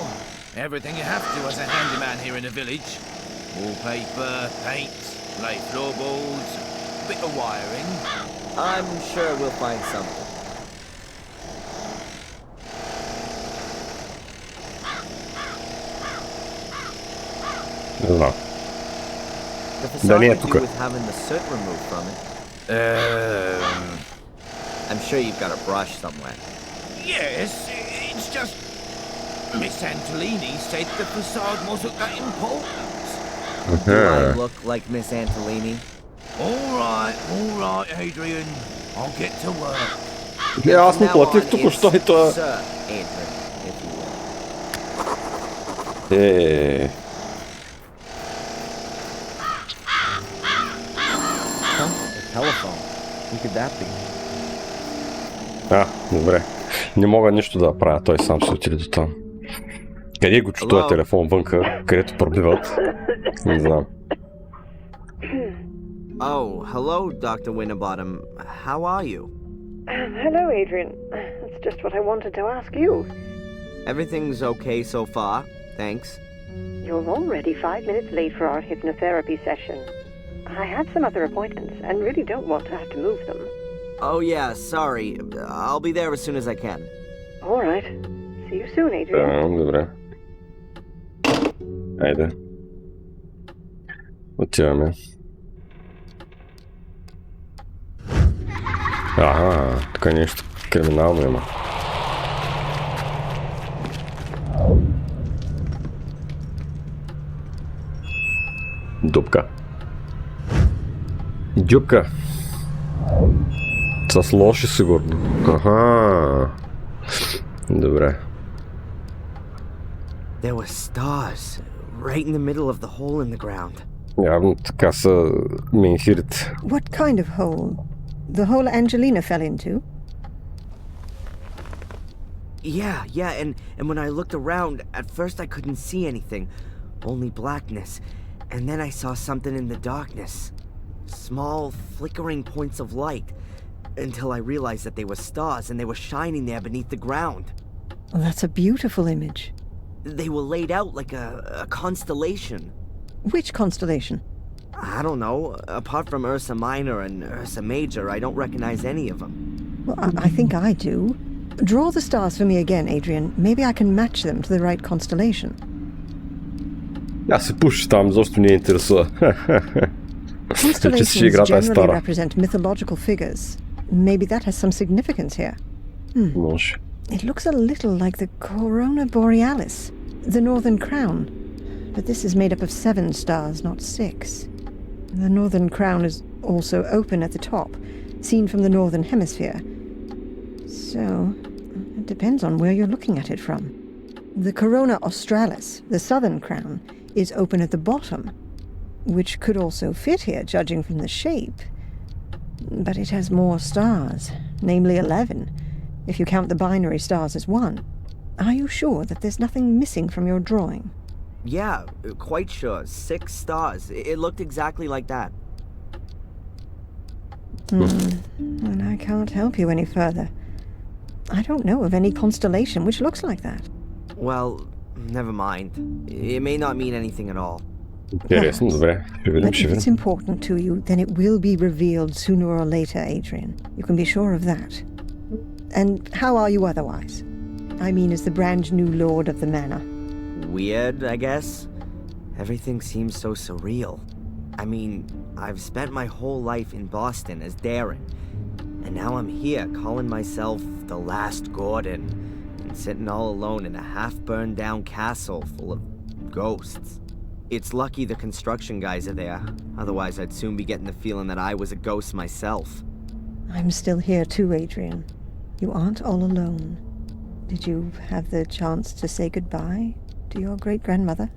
everything you have to as a handyman here in the village. Wallpaper, paint, lay floorboards, a bit of wiring.
I'm sure we'll find something.
Не знам.
The
Да
facade
не е
could
тук.
do with having the soot removed from it. I'm sure you've got a brush somewhere.
Yes, it's just... Miss Antolini said the facade wasn't that important.
Do I look like Miss Antolini?
All right, Adrian. I'll get to work.
Аз му
Now
платих
on,
току-що и
it's
то е...
Sir Adrian, if you will. A telephone. Who could that be?
Добре. Не мога нищо да правя, той сам се отиде до там. Къде го чу този телефон вънка, където пробиват? Не знам.
Oh, hello, Dr. Winterbottom. How are you?
Hello, Adrian. That's just what I wanted to ask you.
Everything's okay so far, thanks.
You're already 5 minutes late for our hypnotherapy session. I had some other appointments and really don't want to have to move them.
Oh yeah, sorry. I'll be there as soon as I can.
All right. See you soon, Adrian.
Добре. Айде. Отиваме. Тук нещо криминално има. Дупка. Дюбка. С лоши сигурно. Добре.
There were stars right in the middle of the hole in the ground.
Явно така са менхирите.
What kind of hole? The hole Angelina fell into?
Yeah, and when I looked around, at first I couldn't see anything, only blackness, and then I saw something in the darkness. Small, flickering points of light, until I realized that they were stars and they were shining there beneath the ground.
Well, that's a beautiful image.
They were laid out like a constellation.
Which constellation?
I don't know. Apart from Ursa Minor and Ursa Major, I don't recognize any of them.
Well, I think I do. Draw the stars for me again, Adrian. Maybe I can match them to the right constellation.
Аз се пуша там, защото не е интересува.
Constellations generally represent mythological figures. Maybe that has some significance here.
Може.
It looks a little like the Corona Borealis, the Northern Crown. But this is made up of 7 stars, not 6. The Northern Crown is also open at the top, seen from the Northern Hemisphere. So, it depends on where you're looking at it from. The Corona Australis, the Southern Crown, is open at the bottom, which could also fit here, judging from the shape. But it has more stars, namely 11, if you count the binary stars as 1. Are you sure that there's nothing missing from your drawing?
Yeah, quite sure. 6 stars. It looked exactly like that.
And I can't help you any further. I don't know of any constellation which looks like that.
Well, never mind. It may not mean anything at all.
Интересно, добре. Ще видим,
But
ще
if it's
видим.
important to you, then it will be revealed sooner or later, Adrian. You can be sure of that. And how are you otherwise? I mean, as the brand new lord of the manor.
Weird, I guess. Everything seems so surreal. I mean, I've spent my whole life in Boston as Darren, and now I'm here calling myself the Last Gordon, and sitting all alone in a half-burned down castle full of ghosts. It's lucky the construction guys are there, otherwise I'd soon be getting the feeling that I was a ghost myself.
I'm still here too, Adrian. You aren't all alone. Did you have the chance to say goodbye to your great-grandmother?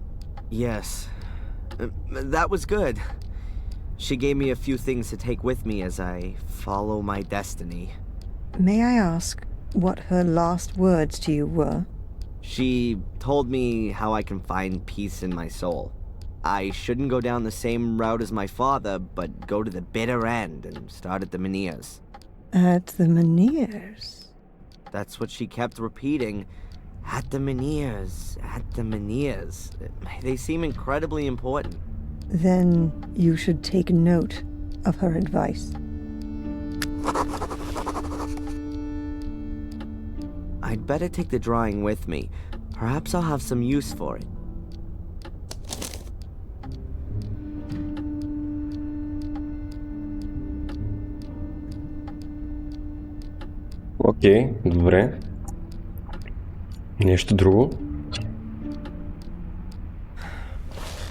Yes. That was good. She gave me a few things to take with me as I follow my destiny.
May I ask what her last words to you were?
She told me how I can find peace in my soul. I shouldn't go down the same route as my father, but go to the bitter end and start at the Menhirs.
At the Menhirs?
That's what she kept repeating. At the Menhirs, at the Menhirs. They seem incredibly important.
Then you should take note of her advice.
I'd better take the drawing with me. Perhaps I'll have some use for it.
Окей, добре. Нещо друго?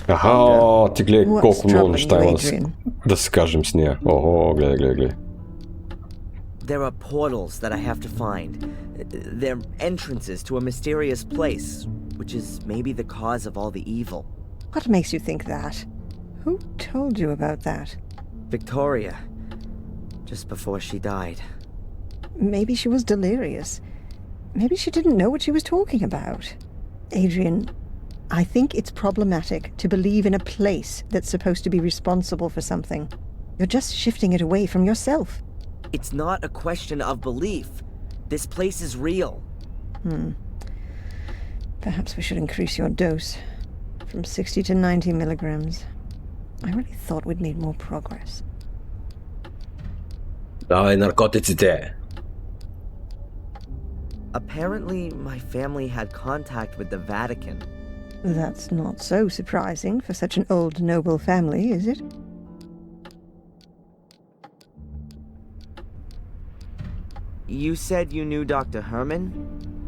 Аха, ти гледай колко много неща има да се кажем с нея. Ого, гледай.
There are portals that I have to find. They're entrances to a mysterious place, which is maybe the cause of all the evil.
What makes you think that? Who told you about that?
Victoria, just before she died.
Maybe she was delirious. Maybe she didn't know what she was talking about. Adrian, I think it's problematic to believe in a place that's supposed to be responsible for something. You're just shifting it away from yourself.
It's not a question of belief. This place is real.
Perhaps we should increase your dose from 60 to 90 milligrams. I really thought we'd made more progress.
Давай наркотиците.
Apparently, my family had contact with the Vatican.
That's not so surprising for such an old noble family, is it?
You said you knew Dr. Herman?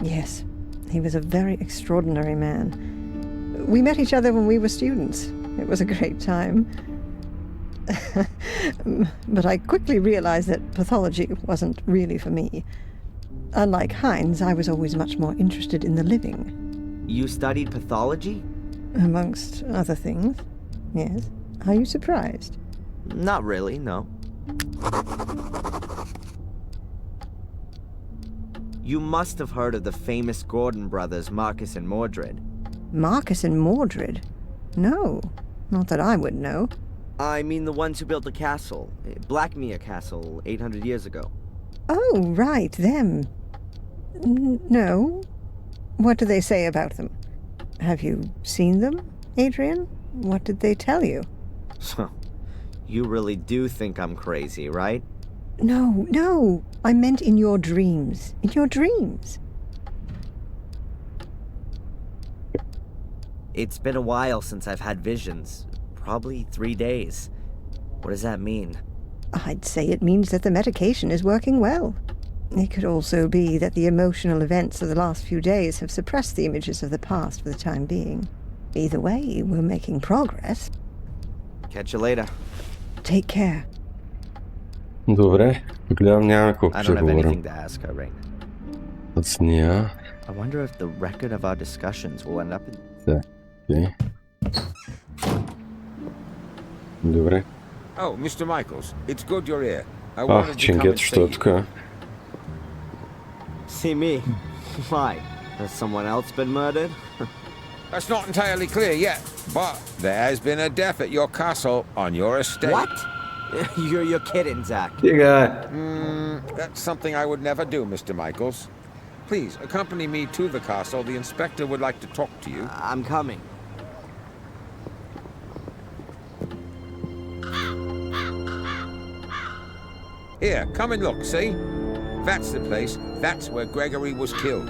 Yes, he was a very extraordinary man. We met each other when we were students. It was a great time. But I quickly realized that pathology wasn't really for me. Unlike Heinz, I was always much more interested in the living.
You studied pathology?
Amongst other things, yes. Are you surprised?
Not really, no. You must have heard of the famous Gordon brothers, Marcus and Mordred.
Marcus and Mordred? No, not that I would know.
I mean the ones who built the castle, Blackmere Castle, 800 years ago.
Oh, right, them. No. What do they say about them? Have you seen them, Adrian? What did they tell you?
You really do think I'm crazy, right?
No. I meant in your dreams. In your dreams.
It's been a while since I've had visions. Probably 3 days. What does that mean?
I'd say it means that the medication is working well. It could also be that the emotional events of the last few days have suppressed the images of the past for the time being. Either way, we're making progress.
Catch you later.
Take care.
Добре, гледам няма колко
I
ще
don't have
говорим.
anything to ask her right now.
С нея.
I wonder if the record of our discussions will end up in...
Да, окей. Добре.
Oh, Mr. Michaels, it's good you're here. I wanted to come
Чингет,
and
що
see
е
you.
тук?
See me? Why? Has someone else been murdered?
That's not entirely clear yet, but there has been a death at your castle on your estate.
What? You're kidding, Zach.
That's something I would never do, Mr. Michaels. Please, accompany me to the castle. The inspector would like to talk to you.
I'm coming.
Here, come and look, see? That's the place. That's where Gregory was killed.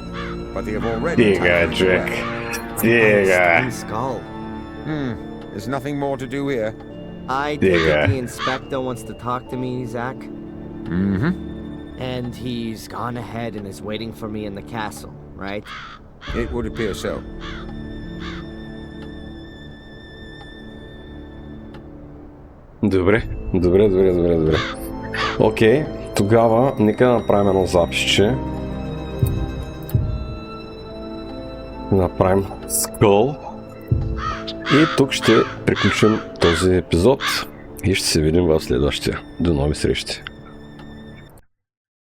But they have already...
Стига, Джек. Стига.
Skull.
There's nothing more to do here.
I take it the inspector wants to talk to me, Zach?
Mm-hmm.
And he's gone ahead and is waiting for me in the castle, right?
It would appear so.
Добре. Окей, тогава нека направим едно записче. Направим Skull. И тук ще приключим този епизод и ще се видим в следващия. До нови срещи!